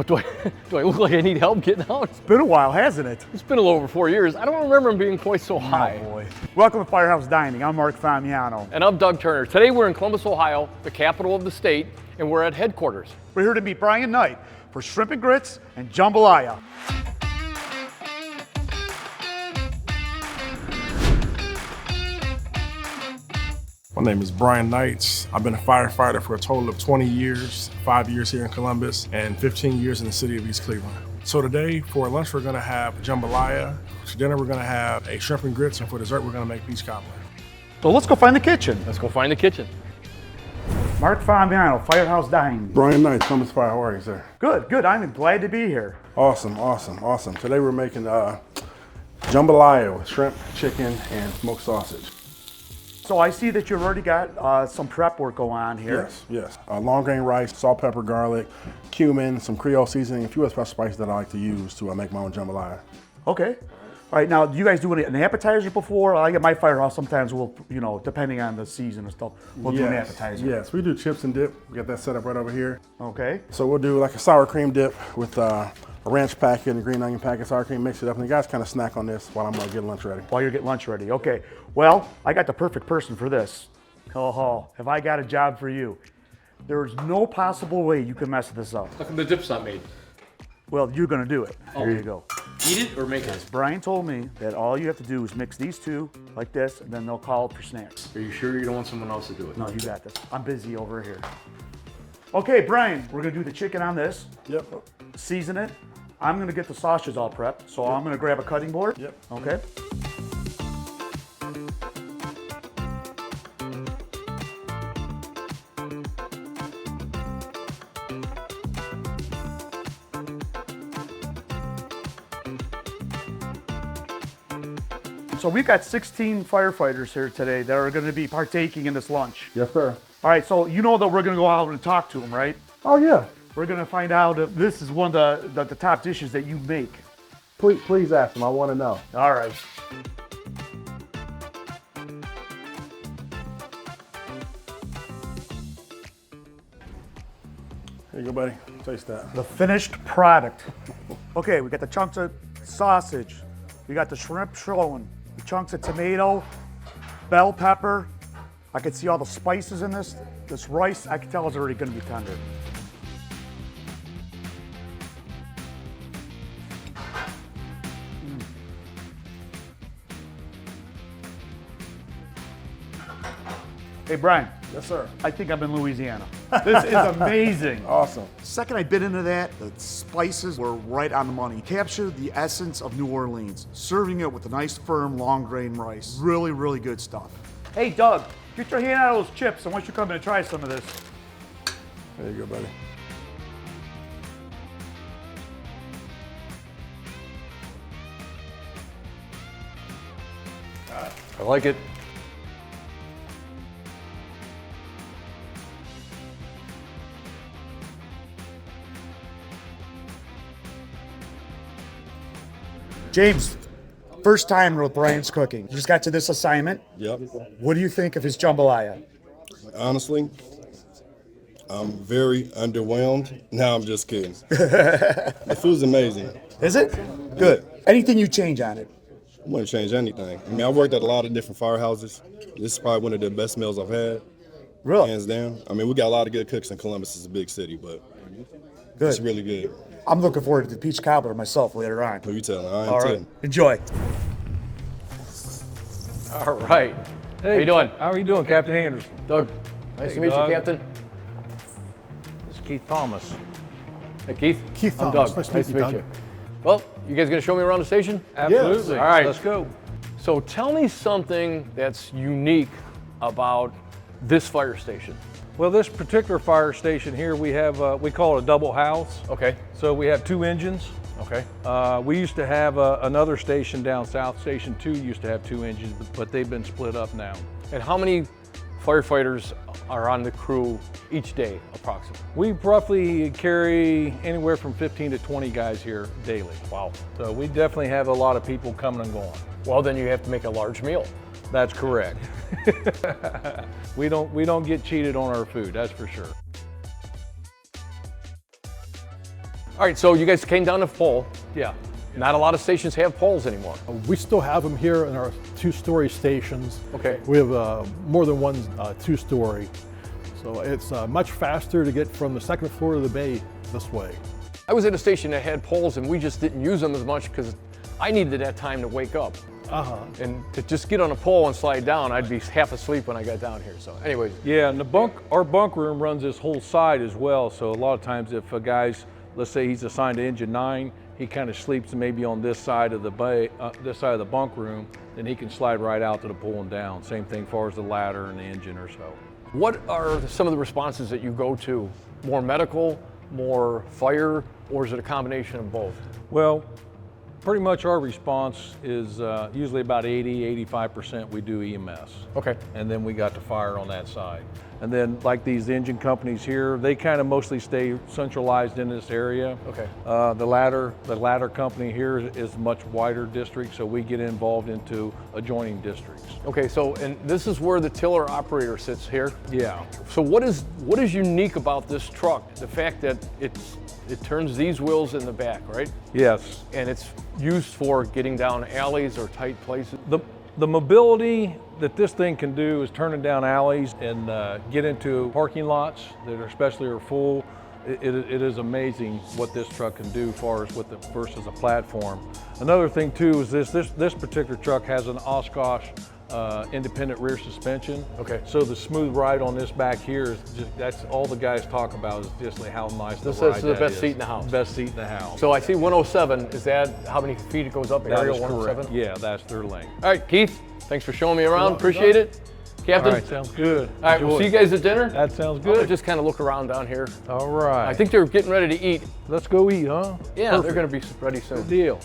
What do I look like I need help getting out? It's been a while, hasn't it? It's been a little over 4 years. I don't remember them being quite so high. Oh boy. Welcome to Firehouse Dining. I'm Mark Famiano. And I'm Doug Turner. Today we're in Columbus, Ohio, the capital of the state, and we're at headquarters. We're here to meet Brian Knight for shrimp and grits and jambalaya. My name is Brian Knight. I've been a firefighter for a total of 20 years, 5 years here in Columbus, and 15 years in the city of East Cleveland. So today, for lunch, we're gonna have jambalaya. For dinner, we're gonna have a shrimp and grits, and for dessert, we're gonna make peach cobbler. So let's go find the kitchen. Let's go find the kitchen. Mark Famiano, Firehouse Dining. Brian Knight, Columbus Fire, how are you, sir? Good. I'm glad to be here. Awesome. Today we're making jambalaya with shrimp, chicken, and smoked sausage. So I see that you've already got some prep work going on here. Yes. Long grain rice, salt, pepper, garlic, cumin, some Creole seasoning, a few other special spices that I like to use to make my own jambalaya. Okay. All right, now, do you guys do an appetizer before? I get my Firehouse, sometimes we'll, depending on the season and stuff, we'll do an appetizer. Yes, we do chips and dip. We got that set up right over here. Okay. So we'll do like a sour cream dip with a ranch packet and a green onion packet, sour cream, mix it up, and the guys kind of snack on this while I'm getting lunch ready. While you're getting lunch ready, okay. Well, I got the perfect person for this. Oh, have I got a job for you? There's no possible way you can mess this up. How come the dip's not made? Well, you're gonna do it. Oh. Here you go. Eat it or make it? Brian told me that all you have to do is mix these two like this, and then they'll call it for snacks. Are you sure you don't want someone else to do it? No, you got this. I'm busy over here. Okay, Brian, we're gonna do the chicken on this. Yep. Season it. I'm gonna get the sausages all prepped, so I'm gonna grab a cutting board. Yep. Okay. So we've got 16 firefighters here today that are going to be partaking in this lunch. Yes, sir. All right, so you know that we're going to go out and talk to them, right? Oh, yeah. We're going to find out if this is one of the top dishes that you make. Please ask them. I want to know. All right. Here you go, buddy. Taste that. The finished product. Okay, we got the chunks of sausage. We got the shrimp showing. The chunks of tomato, bell pepper. I can see all the spices in this. This rice, I can tell is already going to be tender. Hey, Brian. Yes, sir. I think I'm in Louisiana. This is amazing. Awesome. The second I bit into that, the spices were right on the money. Captured the essence of New Orleans, serving it with a nice, firm, long grain rice. Really, really good stuff. Hey, Doug, get your hand out of those chips. I want you to come in and try some of this. There you go, buddy. I like it. James, first time with Brian's cooking. You just got to this assignment. Yep. What do you think of his jambalaya? Honestly, I'm very underwhelmed. No, I'm just kidding. The food's amazing. Is it? Good. Anything you change on it? I wouldn't change anything. I mean, I worked at a lot of different firehouses. This is probably one of the best meals I've had, Really? hands down. I mean, we got a lot of good cooks in Columbus. It's a big city, but Good. it's really good. I'm looking forward to the Peach Cobbler myself later on. Who you telling? I ain't All right. telling. Enjoy. All right. Hey, How you doing? How are you doing, Captain Anderson? Doug, nice Hey, to meet Doug. you, Captain. This is Keith Thomas. Hey, Keith. Keith I'm Thomas. Doug. Nice to meet you, Doug. Well, you guys gonna show me around the station? Absolutely. All right. Let's go. So tell me something that's unique about this fire station. Well, this particular fire station here, we have, we call it a double house. Okay. So we have 2 engines. Okay. We used to have another station down south, Station 2 used to have 2 engines, but they've been split up now. And how many firefighters are on the crew each day, approximately? We roughly carry anywhere from 15 to 20 guys here daily. Wow. So we definitely have a lot of people coming and going. Well, then you have to make a large meal. That's correct. We don't get cheated on our food, that's for sure. All right, so you guys came down to pole. Yeah. Not a lot of stations have poles anymore. We still have them here in our two-story stations. Okay. We have more than one two-story. So it's much faster to get from the second floor of the bay this way. I was at a station that had poles and we just didn't use them as much because I needed that time to wake up. And to just get on a pole and slide down, I'd be half asleep when I got down here. So anyways. Yeah, and our bunk room runs this whole side as well. So a lot of times if a guy's, let's say he's assigned to engine 9, he kind of sleeps maybe on this side of the bay, this side of the bunk room, then he can slide right out to the pool and down. Same thing as far as the ladder and the engine or so. What are some of the responses that you go to? More medical, more fire, or is it a combination of both? Well, pretty much our response is usually about 80–85% we do EMS. Okay. And then we got the fire on that side. And then like these engine companies here, they kind of mostly stay centralized in this area. Okay. The ladder company here is much wider district, so we get involved into adjoining districts. Okay, so, and this is where the tiller operator sits here. Yeah. So what is unique about this truck? The fact that it turns these wheels in the back, right? Yes. And it's used for getting down alleys or tight places. The mobility that this thing can do is turning down alleys and get into parking lots that especially are full. It is amazing what this truck can do as far as versus a platform. Another thing too is this particular truck has an Oshkosh independent rear suspension. Okay. So the smooth ride on this back here is just, that's all the guys talk about is just like how nice the This ride is the that best is. seat in the house. Best seat in the house. So I see 107, is that how many feet it goes up? That Aerial is 107? correct. Yeah, that's their length. All right, Keith, thanks for showing me around. Appreciate it. Captain? All right, sounds good. All right, we'll see you guys at dinner. That sounds I'll good. just kind of look around down here. All right. I think they're getting ready to eat. Let's go eat, huh? Yeah, Perfect. they're going to be ready soon. Good deal.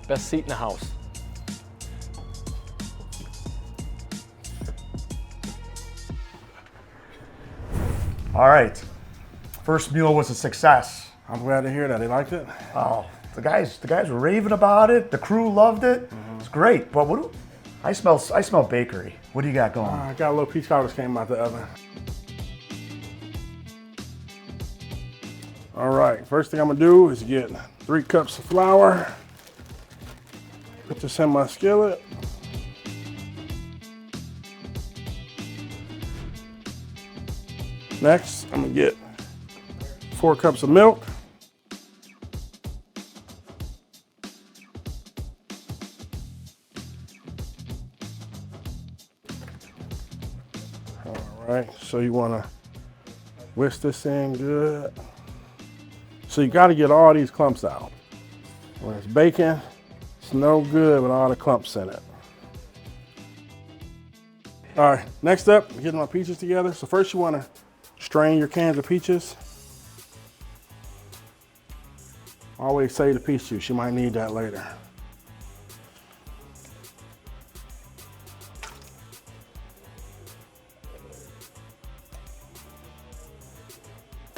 Best seat in the house. All right. First meal was a success. I'm glad to hear that. They liked it. Oh, the guys were raving about it. The crew loved it. It's great. But I smell bakery. What do you got going? I got a little peach cobbler that came out the oven. All right, first thing I'm gonna do is get 3 cups of flour. Put this in my skillet. Next, I'm gonna get 4 cups of milk. All right, so you wanna whisk this in good. So you gotta get all these clumps out. When it's baking, it's no good with all the clumps in it. All right, next up, getting my peaches together. So first you wanna strain your cans of peaches. Always save the peach juice, you might need that later.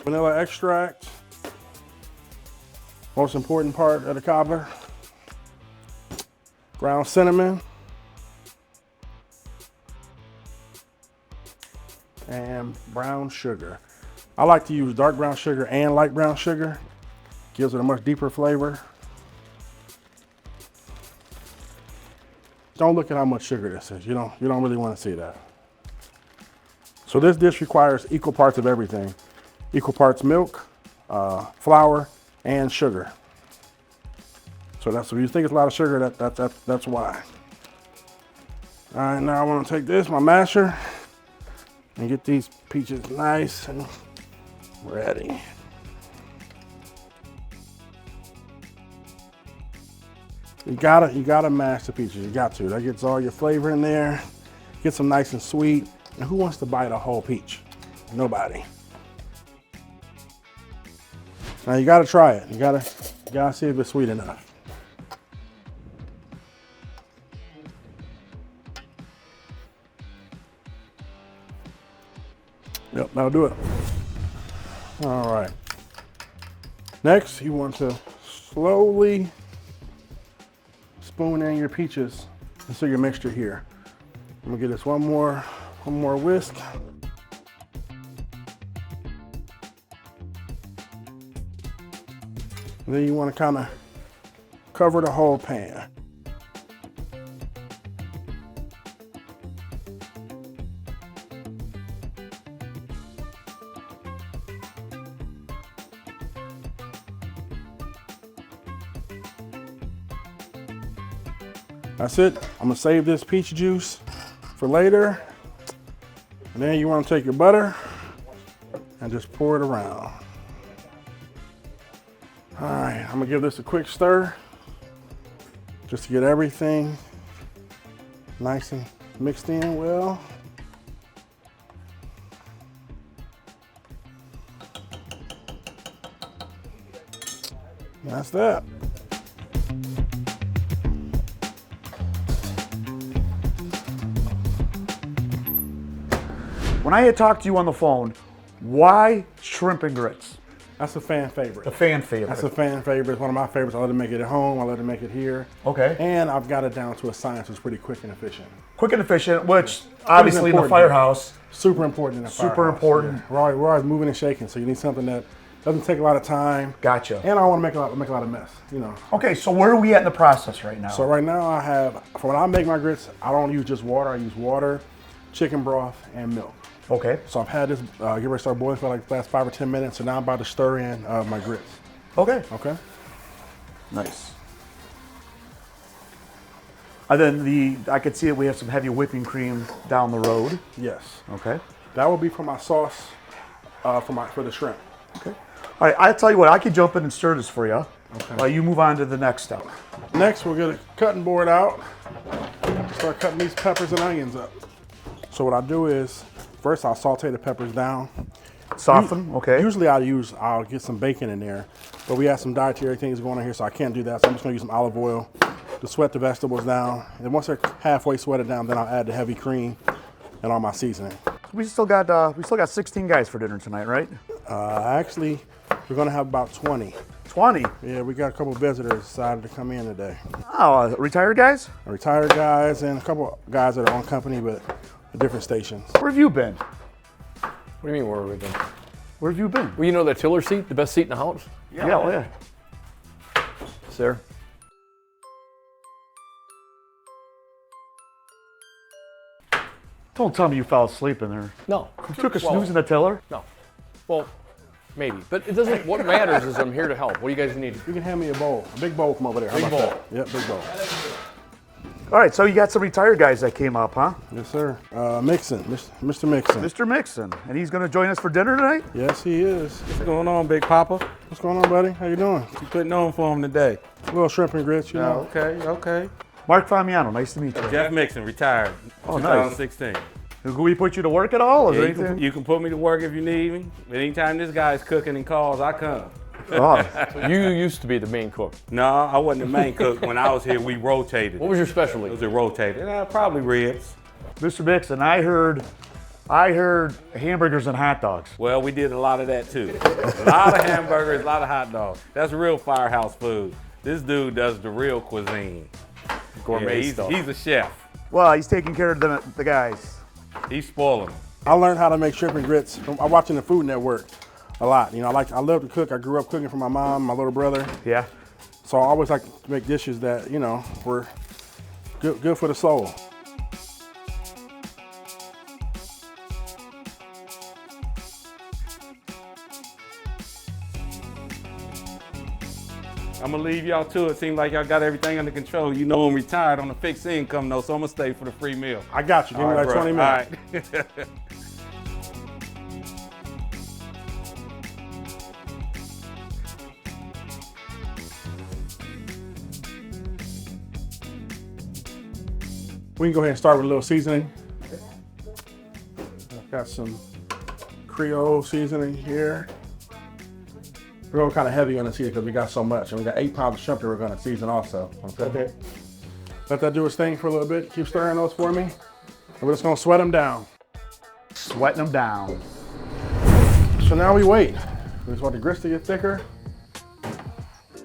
Vanilla extract, most important part of the cobbler. Ground cinnamon. And brown sugar. I like to use dark brown sugar and light brown sugar. Gives it a much deeper flavor. Don't look at how much sugar this is. You don't really want to see that. So this dish requires equal parts of everything. Equal parts milk, flour, and sugar. So that's, if you think it's a lot of sugar, that's why. All right, now I want to take this, my masher, and get these peaches nice and ready. You gotta mash the peaches. You got to. That gets all your flavor in there. Gets them nice and sweet. And who wants to bite a whole peach? Nobody. Now you gotta try it. You gotta see if it's sweet enough. Yep, that'll do it. All right. Next, you want to slowly spoon in your peaches into your mixture here. I'm gonna get this one more whisk. Then you want to kind of cover the whole pan. That's it. I'm gonna save this peach juice for later. And then you want to take your butter and just pour it around. All right, I'm gonna give this a quick stir just to get everything nice and mixed in well. And that's that. When I had talked to you on the phone, why shrimp and grits? That's a fan favorite. A fan favorite. That's a fan favorite. It's one of my favorites. I let it make it at home. I let it make it here. Okay. And I've got it down to a science that's pretty quick and efficient. Quick and efficient, which obviously in the Firehouse. Super important in the Firehouse. Super important. Yeah. We're always moving and shaking, so you need something that doesn't take a lot of time. Gotcha. And I don't want to make a lot of mess, you know. Okay, so where are we at in the process right now? So right now I have, for when I make my grits, I don't use just water. I use water, chicken broth, and milk. Okay. So I've had this, get ready to start boiling for like the last 5 or 10 minutes. So now I'm about to stir in my grits. Okay. Okay. Nice. And then I could see that we have some heavy whipping cream down the road. Yes. Okay. That will be for my sauce, for the shrimp. Okay. All right, I'll tell you what, I can jump in and stir this for you. Okay. While you move on to the next step. Next, we'll get a cutting board out. Start cutting these peppers and onions up. So what I do is, first I'll saute the peppers down. Soften, okay. Usually I'll get some bacon in there, but we have some dietary things going on here, so I can't do that. So I'm just gonna use some olive oil to sweat the vegetables down. And once they're halfway sweated down, then I'll add the heavy cream and all my seasoning. We still got 16 guys for dinner tonight, right? Actually, we're gonna have about 20. 20. Yeah, we got a couple visitors decided to come in today. Oh, retired guys? Retired guys and a couple guys that are on company, but at different stations. Where have you been? What do you mean, where have we been? Where have you been? Well, you know that tiller seat, the best seat in the house? Yeah, oh yeah. It's there. Don't tell me you fell asleep in there. No. You took a snooze in the tiller? No. Well, maybe. But it doesn't, what matters is I'm here to help. What do you guys need? You can hand me a bowl, a big bowl from over there. How Big about bowl. that? Yep, big bowl. All right, so you got some retired guys that came up, huh? Yes, sir. Mixon, Mr. Mixon. Mr. Mixon, and he's going to join us for dinner tonight? Yes, he is. What's going on, Big Papa? What's going on, buddy? How you doing? You putting on for him today? A little shrimp and grits, you know. Okay. Mark Famiano, nice to meet you. Jeff Mixon, retired. Oh, nice. 2016. Can we put you to work at all? Is Yeah, there you, can, anything? you can put me to work if you need me. Anytime this guy's cooking and calls, I come. Oh, You used to be the main cook. No, I wasn't the main cook. When I was here, we rotated. What was your It specialty? was a rotated. Probably ribs. Mr. Mixon, I heard hamburgers and hot dogs. Well, we did a lot of that too. A lot of hamburgers, a lot of hot dogs. That's real Firehouse food. This dude does the real cuisine. Gourmet Yeah, stuff. he's a chef. Well, he's taking care of the guys. He's spoiling them. I learned how to make shrimp and grits from watching the Food Network a lot. You know, I love to cook. I grew up cooking for my mom, my little brother. Yeah. So I always like to make dishes that, you know, were good for the soul. I'm gonna leave y'all to it. Seems like y'all got everything under control. You know I'm retired on a fixed income though, so I'm gonna stay for the free meal. I got you. Give me like bro. 20 minutes. All right. We can go ahead and start with a little seasoning. I've got some Creole seasoning here. We're going kind of heavy on the seasoning because we got so much. And we got 8 pounds of shrimp that we're going to season also. Okay. Let that do its thing for a little bit. Keep stirring those for me. And we're just going to sweat them down. Sweating them down. So now we wait. We just want the grits to get thicker.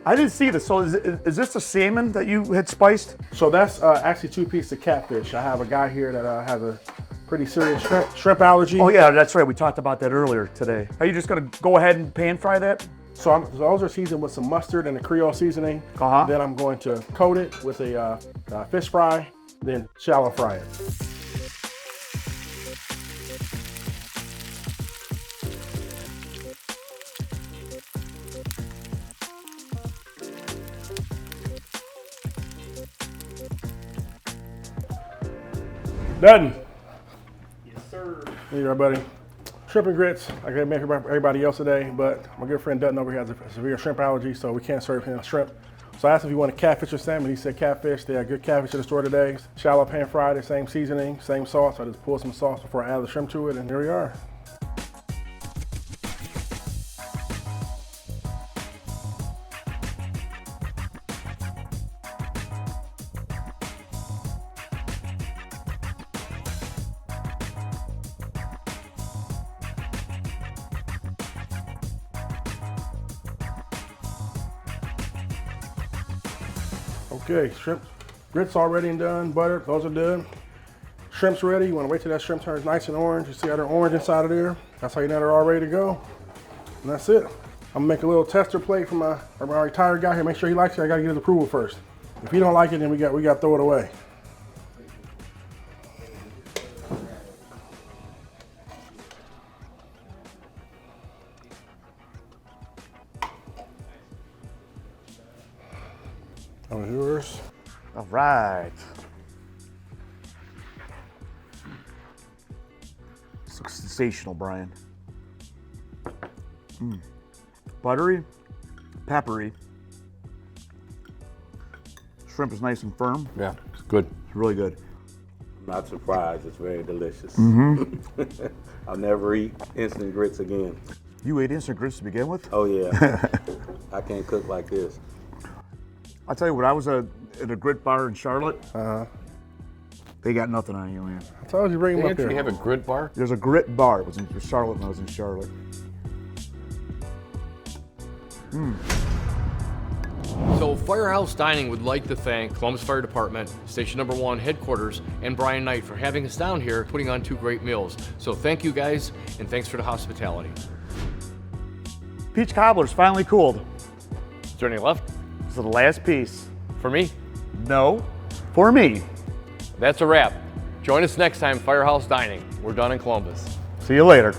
I didn't see this. So is this the salmon that you had spiced? So that's actually 2 pieces of catfish. I have a guy here that has a pretty serious shrimp allergy. Oh yeah, that's right. We talked about that earlier today. Are you just gonna go ahead and pan fry that? So those are seasoned with some mustard and a Creole seasoning. Then I'm going to coat it with a fish fry, then shallow fry it. Done. Yes, sir. Here you are, buddy. Shrimp and grits. I gotta make everybody else today, but my good friend Dutton over here has a severe shrimp allergy, so we can't serve him shrimp. So I asked if he wanted catfish or salmon. He said catfish. They had good catfish at the store today. Shallow pan fried, the same seasoning, same sauce. I just pulled some sauce before I added the shrimp to it, and here we are. Okay, shrimp, grits already and done, butter, those are done. Shrimp's ready. You want to wait till that shrimp turns nice and orange. You see how they're orange inside of there? That's how you know they're all ready to go. And that's it. I'm gonna make a little tester plate for my retired guy here. Make sure he likes it. I gotta get his approval first. If he don't like it, then we got to throw it away. That was yours. All right. This looks sensational, Brian. Buttery, peppery. Shrimp is nice and firm. Yeah, it's good. It's really good. I'm not surprised. It's very delicious. I'll never eat instant grits again. You ate instant grits to begin with? Oh yeah. I can't cook like this. I'll tell you what, I was at a grit bar in Charlotte. They got nothing on you, man. I told you bring him up Did here. you have a grit bar? There's a grit bar. It was in Charlotte when I was in Charlotte. So Firehouse Dining would like to thank Columbus Fire Department, Station Number 1 headquarters, and Brian Knight for having us down here, putting on 2 great meals. So thank you guys, and thanks for the hospitality. Peach Cobbler's finally cooled. Is there any left? This is the last piece. For me? No, for me. That's a wrap. Join us next time, Firehouse Dining. We're done in Columbus. See you later.